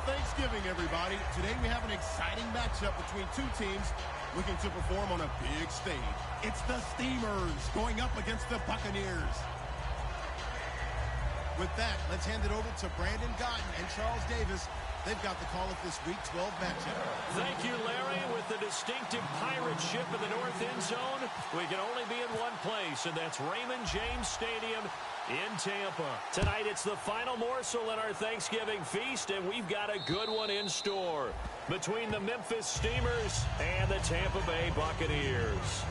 Thanksgiving, everybody. Today we have an exciting matchup between two teams looking to perform on a big stage. It's the Steamers going up against the Buccaneers. With that, let's hand it over to Brandon Gotten and Charles Davis. They've got the call of this Week 12 matchup. Thank you, Larry. With the distinctive pirate ship in the north end zone, we can only be in one place, and that's Raymond James Stadium in Tampa. Tonight, it's the final morsel in our Thanksgiving feast, and we've got a good one in store between the Memphis Steamers and the Tampa Bay Buccaneers.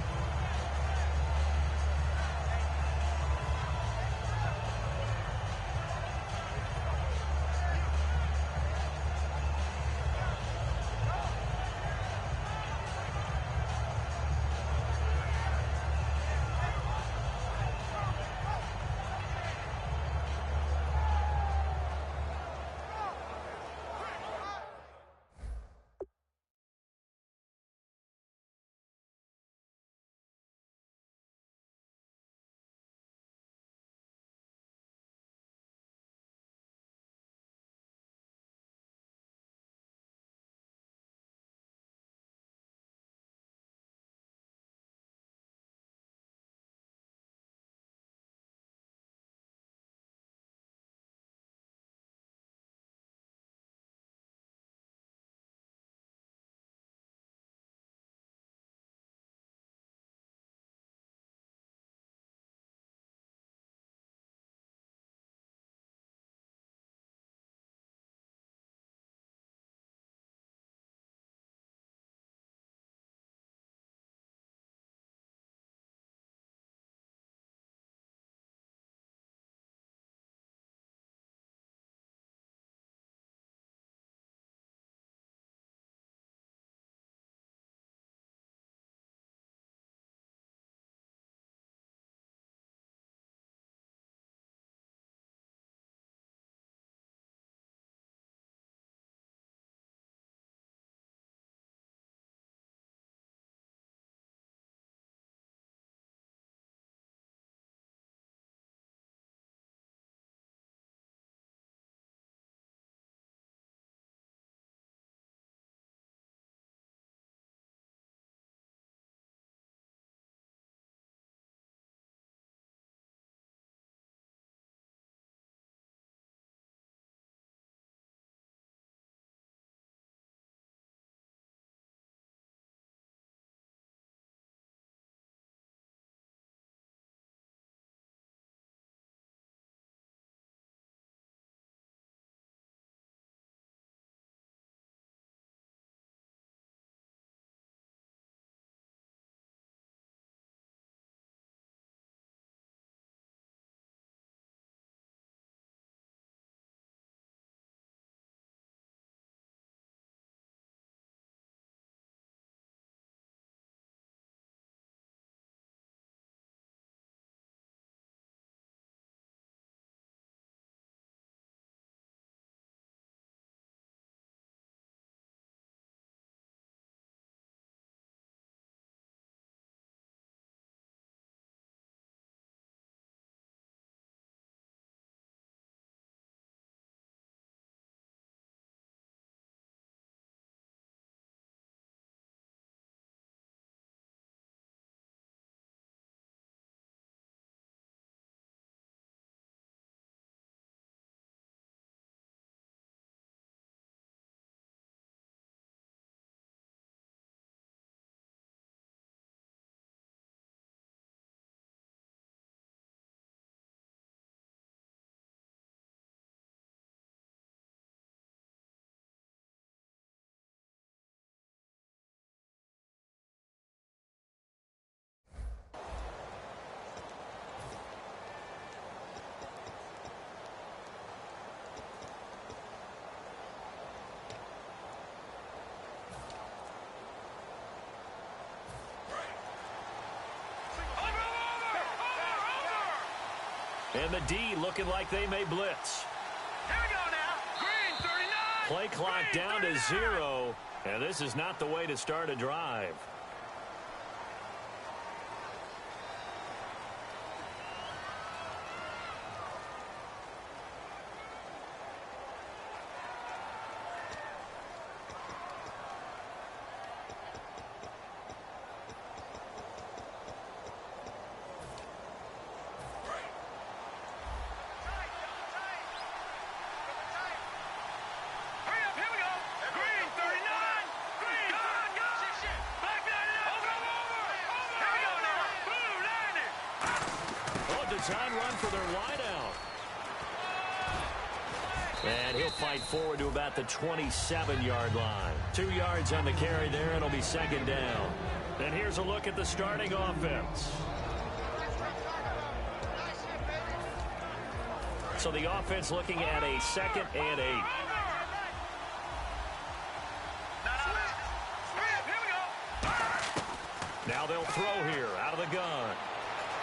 And the D looking like they may blitz. Here we go now. Green 39. Play clock Green down 39. to 0. And this is not the way to start a drive. design run for their wideout. And he'll fight forward to about the 27-yard line. 2 yards on the carry there. It'll be second down. And here's a look at the starting offense. So the offense looking at a 2nd and 8. Now they'll throw here out of the gun.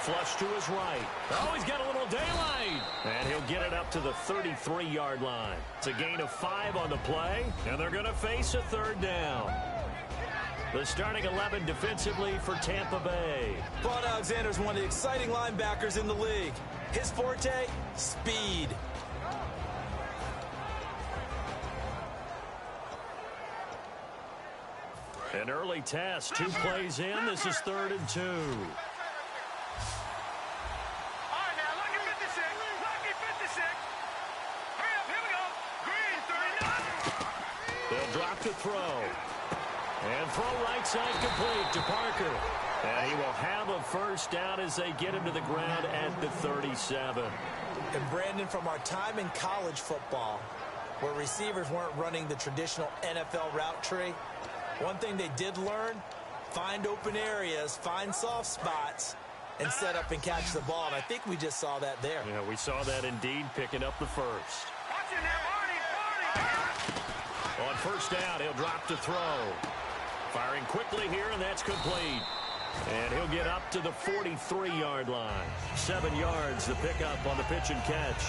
Flush to his right. Oh, he's got a little daylight. And he'll get it up to the 33-yard line. It's a gain of 5 on the play, and they're going to face a 3rd down. The starting 11 defensively for Tampa Bay. Vaughn Alexander's one of the exciting linebackers in the league. His forte, speed. An early test. 2 plays in. This is 3rd and 2. They'll drop to throw. And throw right side complete to Parker. And he will have a 1st down as they get him to the ground at the 37. And Brandon, from our time in college football, where receivers weren't running the traditional NFL route tree, one thing they did learn, find open areas, find soft spots, and set up and catch the ball. And I think we just saw that there. Yeah, we saw that indeed, picking up the 1st. On 1st down, he'll drop to throw. Firing quickly here, and that's complete. And he'll get up to the 43-yard line. 7 yards the pickup on the pitch and catch.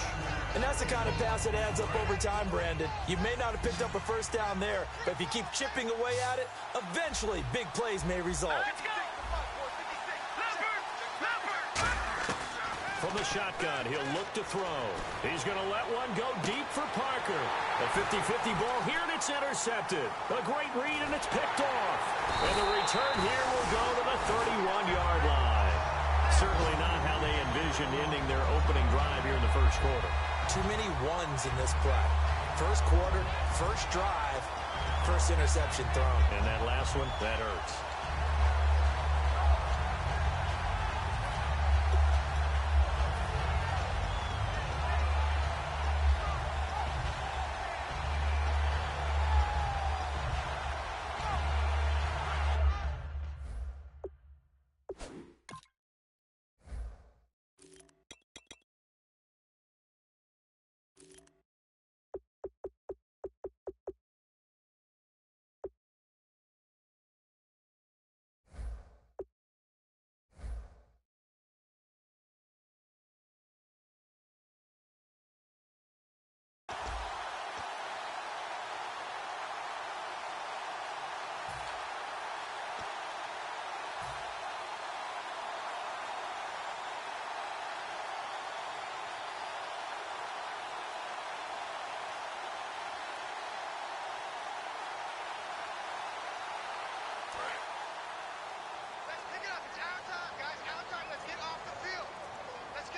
And that's the kind of pass that adds up over time, Brandon. You may not have picked up a 1st down there, but if you keep chipping away at it, eventually big plays may result. From the shotgun, he'll look to throw. He's going to let one go deep for Parker. A 50-50 ball here, and it's intercepted. A great read, and it's picked off. And the return here will go to the 31-yard line. Certainly not how they envisioned ending their opening drive here in the 1st quarter. Too many ones in this play. 1st quarter, 1st drive, 1st interception thrown. And that last one, that hurts.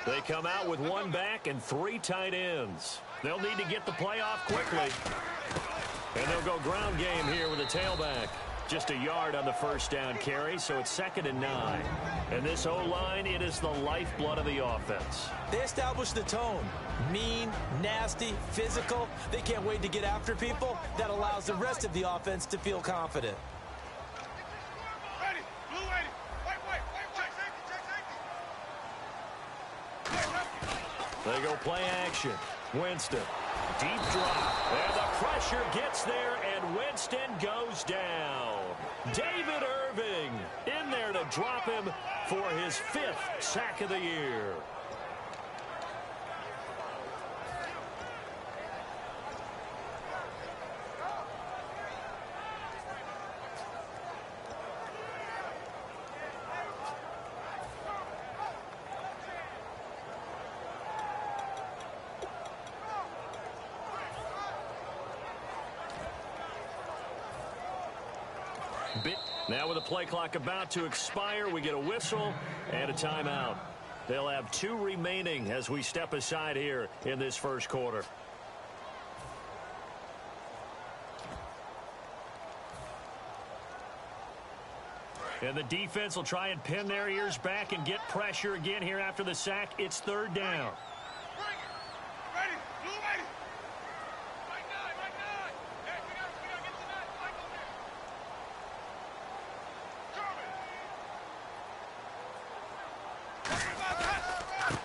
They come out with 1 back and 3 tight ends. They'll need to get the play off quickly. And they'll go ground game here with a tailback. Just a yard on the 1st down carry, so it's 2nd and 9. And this O-line, it is the lifeblood of the offense. They establish the tone. Mean, nasty, physical. They can't wait to get after people. That allows the rest of the offense to feel confident. They go play action. Winston. Deep drop. And the pressure gets there, and Winston goes down. David Irving in there to drop him for his 5th sack of the year. Now with the play clock about to expire, we get a whistle and a timeout. They'll have 2 remaining as we step aside here in this 1st quarter. And the defense will try and pin their ears back and get pressure again here after the sack. It's third down.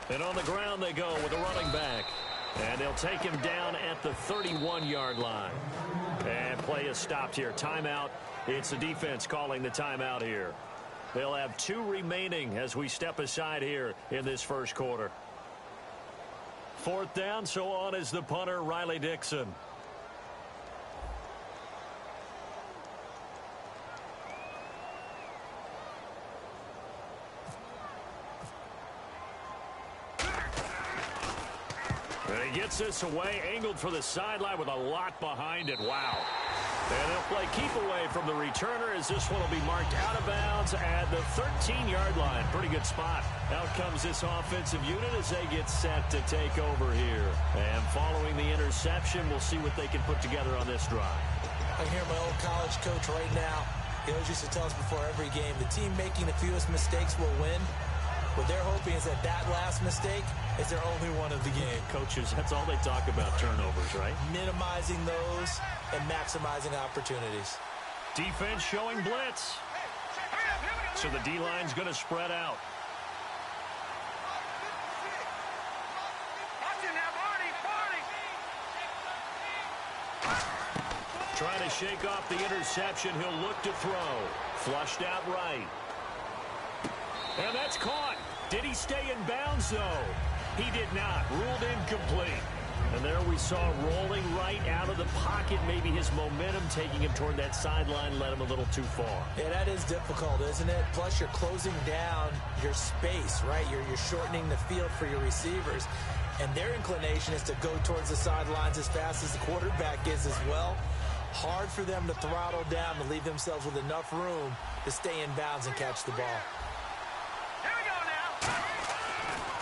And on the ground they go with a running back. And they'll take him down at the 31-yard line. And play is stopped here. Timeout. It's the defense calling the timeout here. They'll have 2 remaining as we step aside here in this first quarter. Fourth down, so on is the punter, Riley Dixon. And he gets this away, angled for the sideline with a lot behind it. Wow. And they'll play keep away from the returner as this one will be marked out of bounds at the 13-yard line. Pretty good spot. Out comes this offensive unit as they get set to take over here. And following the interception, we'll see what they can put together on this drive. I hear my old college coach right now. He always used to tell us before every game, the team making the fewest mistakes will win. What they're hoping is that last mistake is their only one of the game. Coaches, that's all they talk about, turnovers, right? Minimizing those and maximizing opportunities. Defense showing blitz. So the D-line's going to spread out. Trying to shake off the interception. He'll look to throw. Flushed out right. And that's caught. Did he stay in bounds, though? He did not. Ruled incomplete. And there we saw rolling right out of the pocket. Maybe his momentum taking him toward that sideline led him a little too far. Yeah, that is difficult, isn't it? Plus, you're closing down your space, right? You're shortening the field for your receivers. And their inclination is to go towards the sidelines as fast as the quarterback is as well. Hard for them to throttle down to leave themselves with enough room to stay in bounds and catch the ball.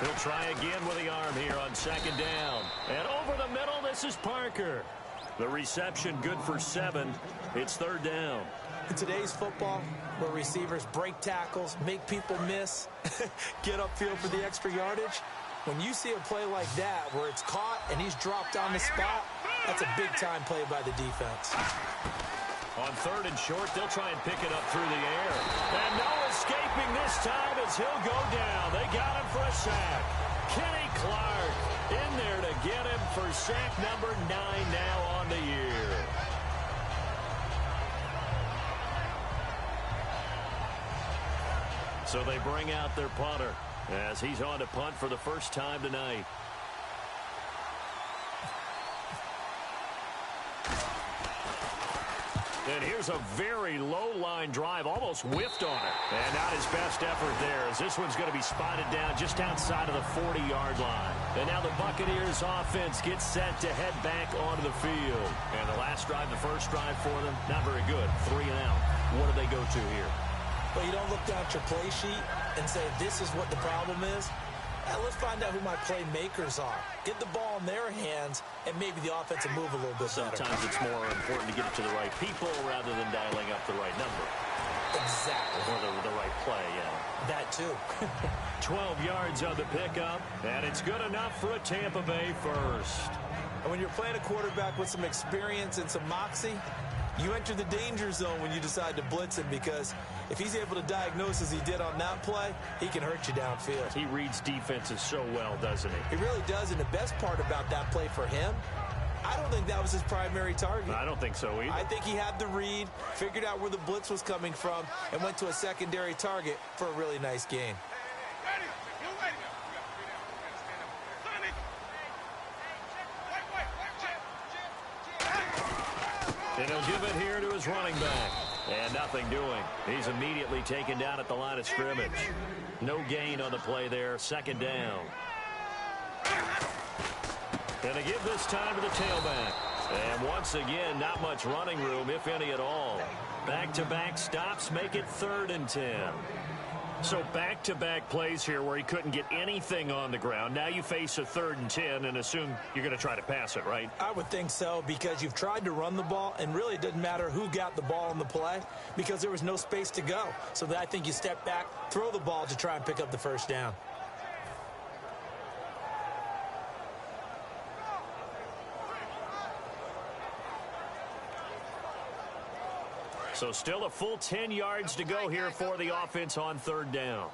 He'll try again with the arm here on second down. And over the middle, this is Parker. The reception good for 7. It's third down. In today's football, where receivers break tackles, make people miss, get upfield for the extra yardage, when you see a play like that where it's caught and he's dropped on the spot, that's a big-time play by the defense. On third and short, they'll try and pick it up through the air. And no escaping this time as he'll go down. They got him for a sack. Kenny Clark in there to get him for sack number 9 now on the year. So they bring out their punter as he's on to punt for the first time tonight. And here's a very low-line drive, almost whiffed on it. And not his best effort there, as this one's going to be spotted down just outside of the 40-yard line. And now the Buccaneers offense gets set to head back onto the field. And the last drive, the first drive for them, not very good. 3 and out. What do they go to here? Well, you don't look down at your play sheet and say, this is what the problem is. Now, let's find out who my playmakers are. Get the ball in their hands, and maybe the offense will move a little bit better. Sometimes it's more important to get it to the right people rather than dialing up the right number. Exactly. Or the right play, yeah. That, too. 12 yards on the pickup, and it's good enough for a Tampa Bay first. And when you're playing a quarterback with some experience and some moxie, you enter the danger zone when you decide to blitz him, because if he's able to diagnose as he did on that play, he can hurt you downfield. He reads defenses so well, doesn't he? He really does, and the best part about that play for him, I don't think that was his primary target. I don't think so either. I think he had the read, figured out where the blitz was coming from, and went to a secondary target for a really nice gain. And he'll give it here to his running back. And nothing doing. He's immediately taken down at the line of scrimmage. No gain on the play there. Second down. And they give this time to the tailback. And once again, not much running room, if any at all. Back-to-back stops make it 3rd and 10. So back-to-back plays here where he couldn't get anything on the ground. Now you face a 3rd and 10 and assume you're going to try to pass it, right? I would think so, because you've tried to run the ball, and really it doesn't matter who got the ball in the play because there was no space to go. So I think you step back, throw the ball to try and pick up the first down. So still a full 10 yards to go here for the offense on 3rd down.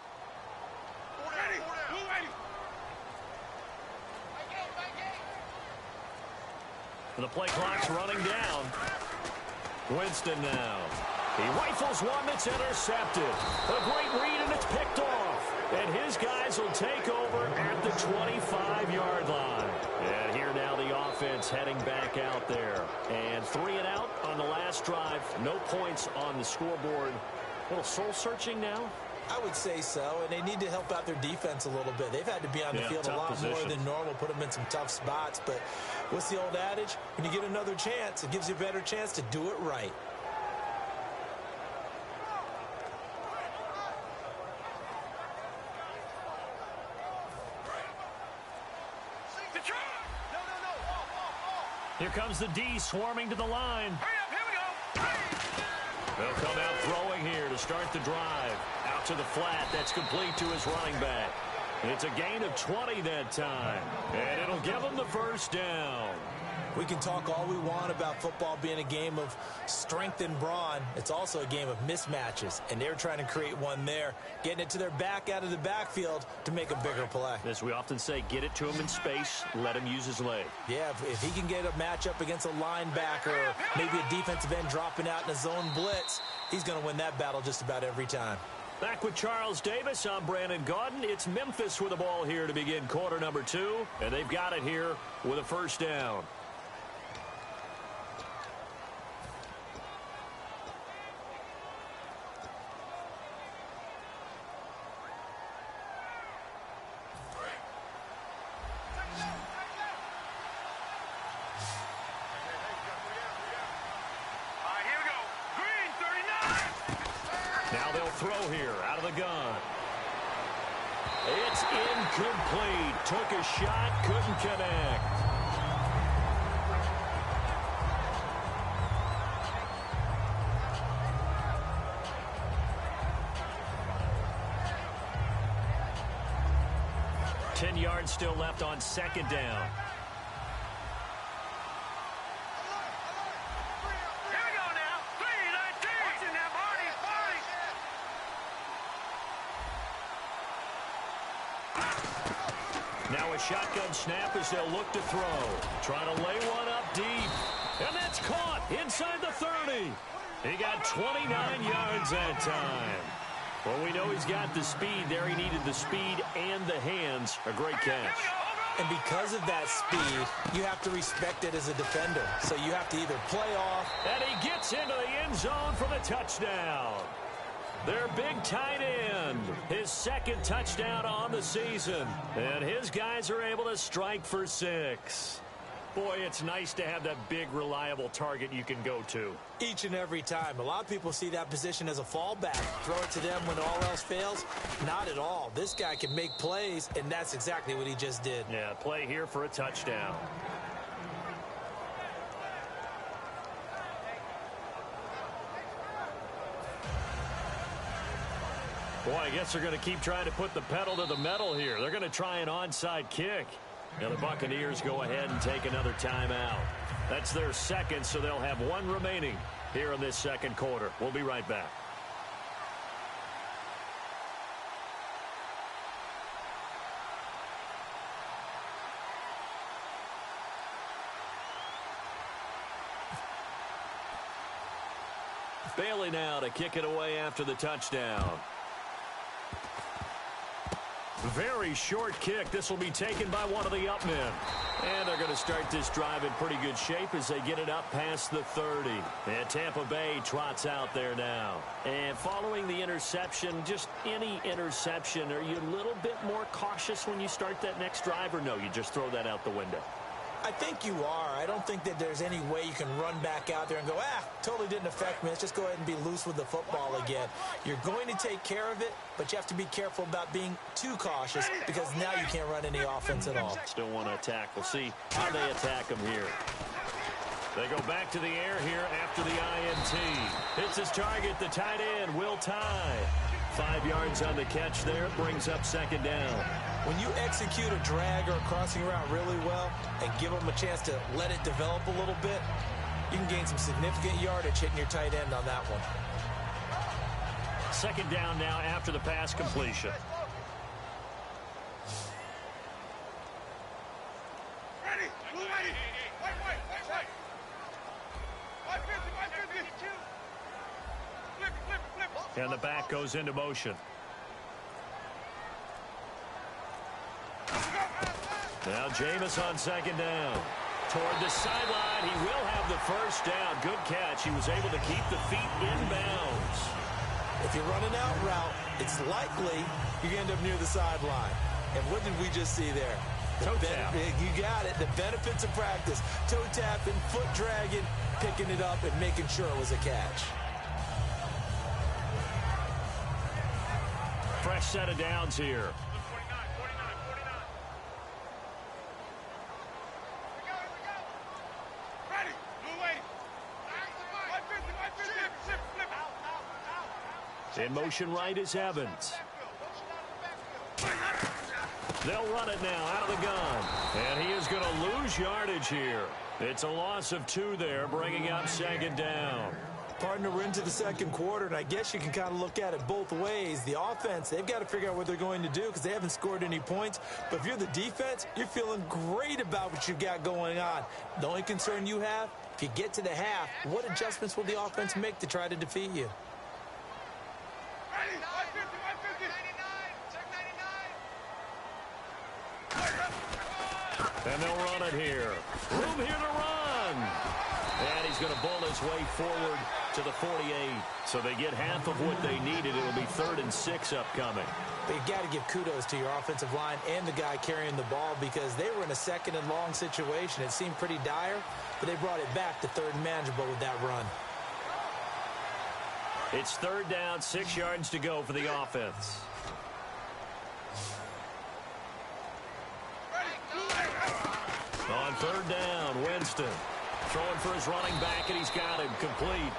The play clock's running down. Winston now. He rifles one that's intercepted. A great read, and it's picked off. And his guys will take over at the 25-yard line. And here now the offense heading back out there. And 3 and out on the last drive. No points on the scoreboard. A little soul-searching now. I would say so, and they need to help out their defense a little bit. They've had to be on the field a lot more than normal, put them in some tough spots. But what's the old adage? When you get another chance, it gives you a better chance to do it right. Here comes the D swarming to the line. Hurry up, here we go. They'll come out throwing here to start the drive. Out to the flat. That's complete to his running back. It's a gain of 20 that time. And it'll give him the first down. We can talk all we want about football being a game of strength and brawn. It's also a game of mismatches, and they're trying to create one there, getting it to their back out of the backfield to make a bigger play. As we often say, get it to him in space, let him use his leg. Yeah, if he can get a matchup against a linebacker or maybe a defensive end dropping out in a zone blitz, he's going to win that battle just about every time. Back with Charles Davis, I'm Brandon Gaudin. It's Memphis with the ball here to begin quarter number 2, and they've got it here with a first down. Now they'll throw here out of the gun. It's incomplete. Took a shot, couldn't connect. Ten yards still left on second down. Now a shotgun snap as they'll look to throw. Trying to lay one up deep. And that's caught inside the 30. He got 29 yards that time. Well, we know he's got the speed there. He needed the speed and the hands. A great catch. And because of that speed, you have to respect it as a defender. So you have to either play off. And he gets into the end zone for the touchdown. Their big tight end, his second touchdown on the season. And his guys are able to strike for 6. Boy, it's nice to have that big, reliable target you can go to. Each and every time. A lot of people see that position as a fallback. Throw it to them when all else fails. Not at all. This guy can make plays, and that's exactly what he just did. Yeah, play here for a touchdown. Boy, I guess they're going to keep trying to put the pedal to the metal here. They're going to try an onside kick. Now the Buccaneers go ahead and take another timeout. That's their second, so they'll have one remaining here in this second quarter. We'll be right back. Bailey now to kick it away after the touchdown. Very short kick. This will be taken by one of the up men. And they're going to start this drive in pretty good shape as they get it up past the 30. And Tampa Bay trots out there now. And following the interception, just any interception, are you a little bit more cautious when you start that next drive, or no, you just throw that out the window? I think you are. I don't think that there's any way you can run back out there and go, totally didn't affect me. Let's just go ahead and be loose with the football again. You're going to take care of it, but you have to be careful about being too cautious because now you can't run any offense at all. Still want to attack. We'll see how they attack them here. They go back to the air here after the INT. Hits his target, the tight end, Will Tye. 5 yards on the catch there, brings up second down. When you execute a drag or a crossing route really well and give them a chance to let it develop a little bit, you can gain some significant yardage hitting your tight end on that one. Second down now after the pass completion. Ready. Wait. Flip. And the back goes into motion. Now Jameis on second down. Toward the sideline. He will have the first down. Good catch. He was able to keep the feet inbounds. If you're running out route, it's likely you're going to end up near the sideline. And what did we just see there? Toe tap. You got it. The benefits of practice. Toe tapping, foot dragging, picking it up, and making sure it was a catch. Fresh set of downs here. In motion right is Evans. They'll run it now out of the gun. And he is going to lose yardage here. It's a loss of 2 there, bringing up second down. Partner, we're into the second quarter, and I guess you can kind of look at it both ways. The offense, they've got to figure out what they're going to do because they haven't scored any points. But if you're the defense, you're feeling great about what you've got going on. The only concern you have, if you get to the half, what adjustments will the offense make to try to defeat you? And they'll run it here. Room here to run. And he's going to bull his way forward to the 48. So they get half of what they needed. It'll be 3rd and 6 upcoming. But you got to give kudos to your offensive line and the guy carrying the ball because they were in a second and long situation. It seemed pretty dire, but they brought it back to 3rd and manageable with that run. It's 3rd down, 6 yards to go for the offense. On 3rd down, Winston throwing for his running back, and he's got him complete.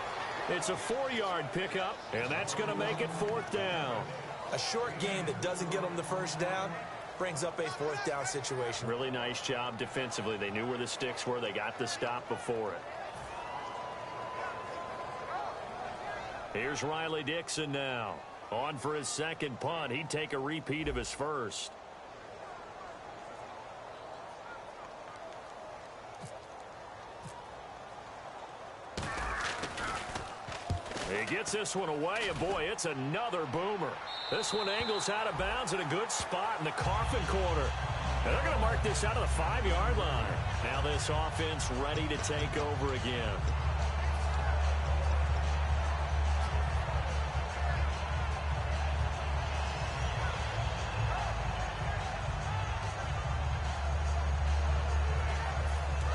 It's a 4-yard pickup, and that's going to make it 4th down. A short game that doesn't get them the first down brings up a 4th down situation. Really nice job defensively. They knew where the sticks were. They got the stop before it. Here's Riley Dixon now. On for his second punt. He'd take a repeat of his first. He gets this one away, and boy, it's another boomer. This one angles out of bounds in a good spot in the coffin corner. And they're going to mark this out of the 5-yard line. Now this offense ready to take over again.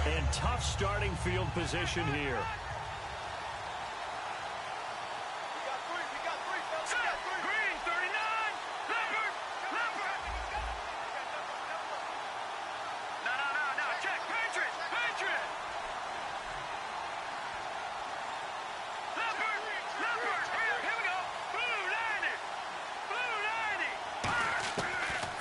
And tough starting field position here.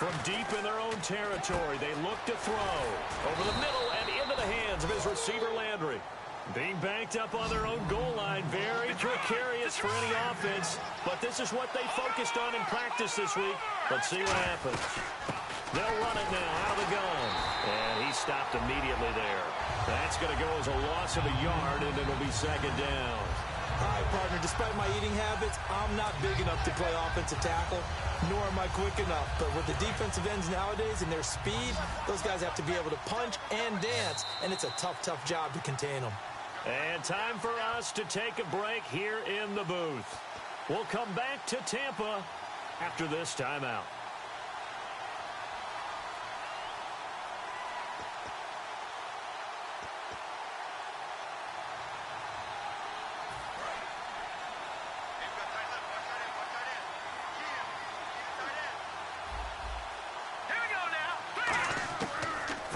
From deep in their own territory, they look to throw. Over the middle and into the hands of his receiver, Landry. Being banked up on their own goal line, very precarious for any offense. But this is what they focused on in practice this week. Let's see what happens. They'll run it now out of the gun. And he stopped immediately there. That's going to go as a loss of a yard, and it'll be second down. All right, partner, despite my eating habits, I'm not big enough to play offensive tackle, nor am I quick enough. But with the defensive ends nowadays and their speed, those guys have to be able to punch and dance, and it's a tough, tough job to contain them. And time for us to take a break here in the booth. We'll come back to Tampa after this timeout.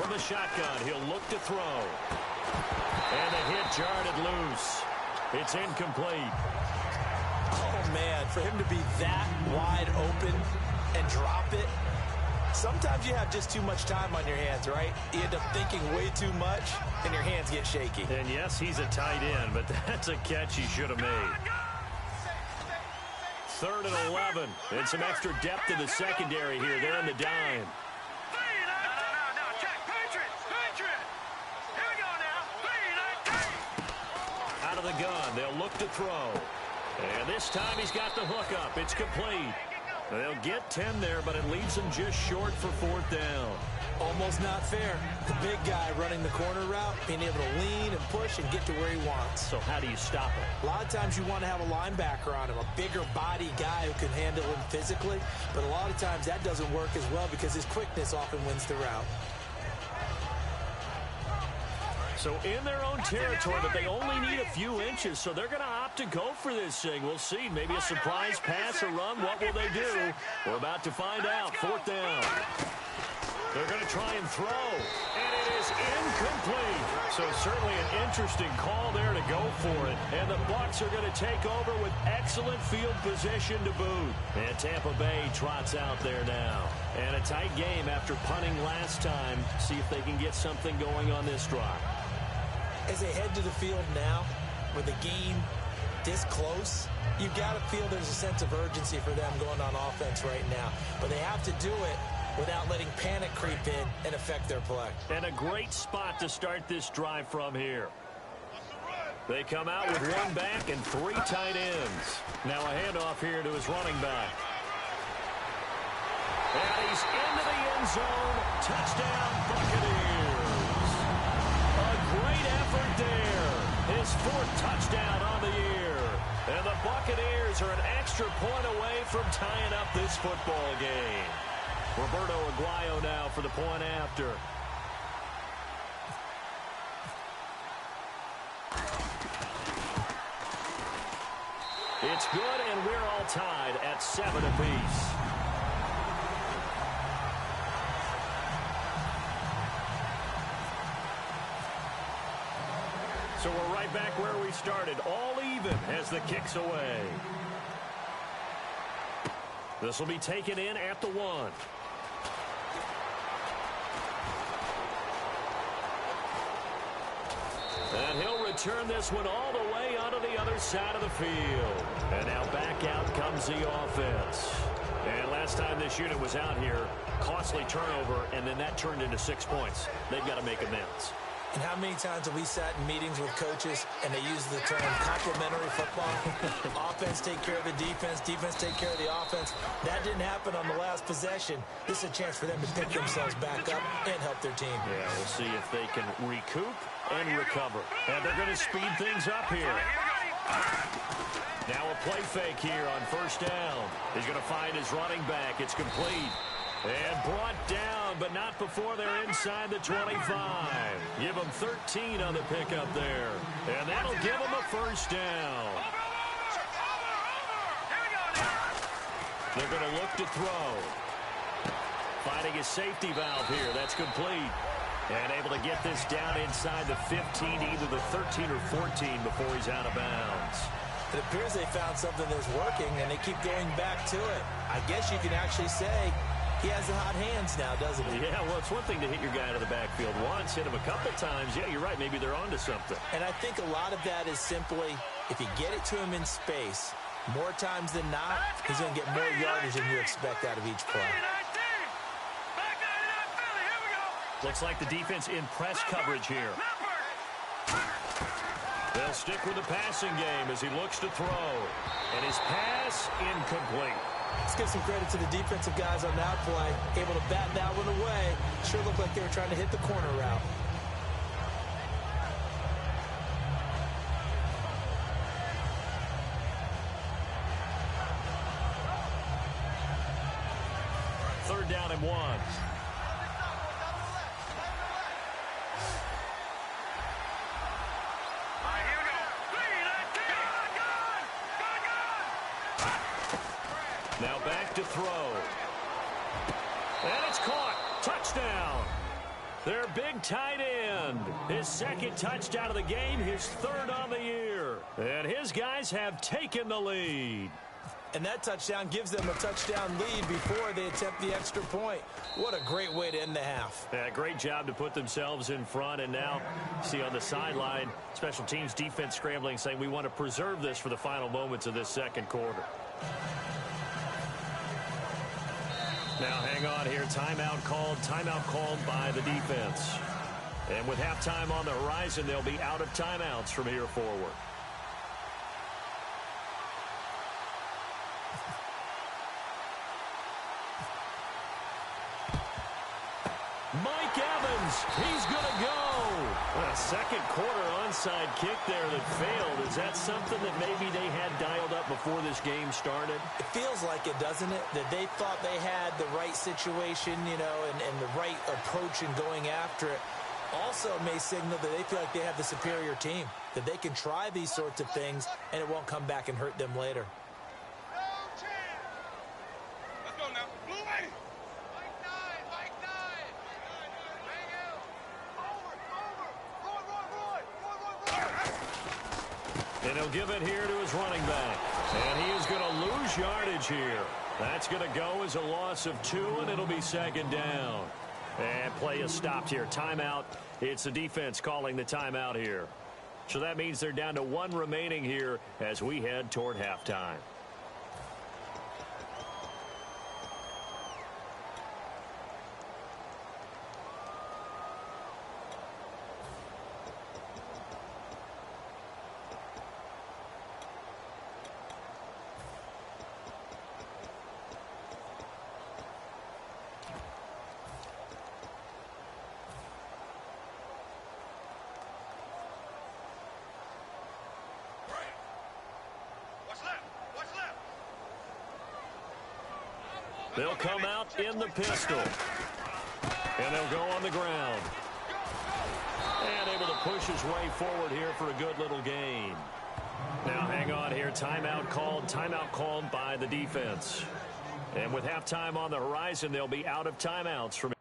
From the shotgun, he'll look to throw. And the hit jarred it loose. It's incomplete. Oh, man, for him to be that wide open and drop it. Sometimes you have just too much time on your hands, right? You end up thinking way too much, and your hands get shaky. And yes, he's a tight end, but that's a catch he should have made. 3rd and 11. And some extra depth in the secondary here. They're in the dime. Out of the gun. They'll look to throw. And this time he's got the hook up. It's complete. They'll get 10 there, but it leaves them just short for 4th down. Almost not fair. The big guy running the corner route, being able to lean and push and get to where he wants. So how do you stop it? A lot of times you want to have a linebacker on him, a bigger body guy who can handle him physically. But a lot of times that doesn't work as well because his quickness often wins the route. So in their own territory, but they only need a few inches, so they're going to opt to go for this thing. We'll see. Maybe a surprise pass or run. What will they do? We're about to find out. 4th down. They're going to try and throw, and it is incomplete. So certainly an interesting call there to go for it. And the Bucs are going to take over with excellent field position to boot. And Tampa Bay trots out there now. And a tight game after punting last time. See if they can get something going on this drive. As they head to the field now, with the game this close, you've got to feel there's a sense of urgency for them going on offense right now. But they have to do it without letting panic creep in and affect their play. And a great spot to start this drive from here. They come out with 1 back and 3 tight ends. Now a handoff here to his running back. And he's into the end zone. Touchdown, Buccaneers. A great effort there. His 4th touchdown on the year. And the Buccaneers are an extra point away from tying up this football game. Roberto Aguayo now for the point after. It's good, and we're all tied at 7 apiece. So we're right back where we started, all even as the kick's away. This will be taken in at the 1. And he'll return this one all the way onto the other side of the field. And now back out comes the offense. And last time this unit was out here, costly turnover, and then that turned into 6 points. They've got to make amends. And how many times have we sat in meetings with coaches and they use the term complementary football? Offense take care of the defense, defense take care of the offense. That didn't happen on the last possession. This is a chance for them to pick themselves back up and help their team. Yeah, we'll see if they can recoup and recover. And they're going to speed things up here. Now a play fake here on 1st down. He's going to find his running back. It's complete. And brought down, but not before they're inside the 25. Give them 13 on the pickup there. And that'll give them a 1st down. They're going to look to throw. Finding a safety valve here. That's complete. And able to get this down inside the 15, either the 13 or 14 before he's out of bounds. It appears they found something that's working, and they keep going back to it. I guess you can actually say he has the hot hands now, doesn't he? Yeah, well, it's one thing to hit your guy out of the backfield once, hit him a couple times. Yeah, you're right. Maybe they're onto something. And I think a lot of that is simply, if you get it to him in space, more times than not, he's going to get more yardage than you expect out of each play. Looks like the defense in press coverage here. They'll stick with the passing game as he looks to throw. And his pass incomplete. Let's give some credit to the defensive guys on that play. Able to bat that one away. Sure looked like they were trying to hit the corner route. Third down and 1. Now back to throw. And it's caught. Touchdown. Their big tight end. His second touchdown of the game, his third on the year. And his guys have taken the lead. And that touchdown gives them a touchdown lead before they attempt the extra point. What a great way to end the half. Yeah, great job to put themselves in front. And now, see on the sideline, special teams defense scrambling, saying we want to preserve this for the final moments of this second quarter. Now, hang on here. Timeout called by the defense. And with halftime on the horizon, they'll be out of timeouts from here forward. Mike Evans, he's going to go. A second quarter onside kick there that failed. Is that something that maybe they had dialed up before this game started? It feels like it, doesn't it? That they thought they had the right situation, you know, and the right approach in going after it. Also may signal that they feel like they have the superior team, that they can try these sorts of things and it won't come back and hurt them later. Let's go now. Blue lady. Mike 9. Roy. And he'll give it here to his running back. And he is going to lose yardage here. That's going to go as a loss of 2, and it'll be second down. And play is stopped here. Timeout. It's the defense calling the timeout here. So that means they're down to 1 remaining here as we head toward halftime. They'll come out in the pistol. And they'll go on the ground. And able to push his way forward here for a good little gain. Now hang on here. Timeout called by the defense. And with halftime on the horizon, they'll be out of timeouts from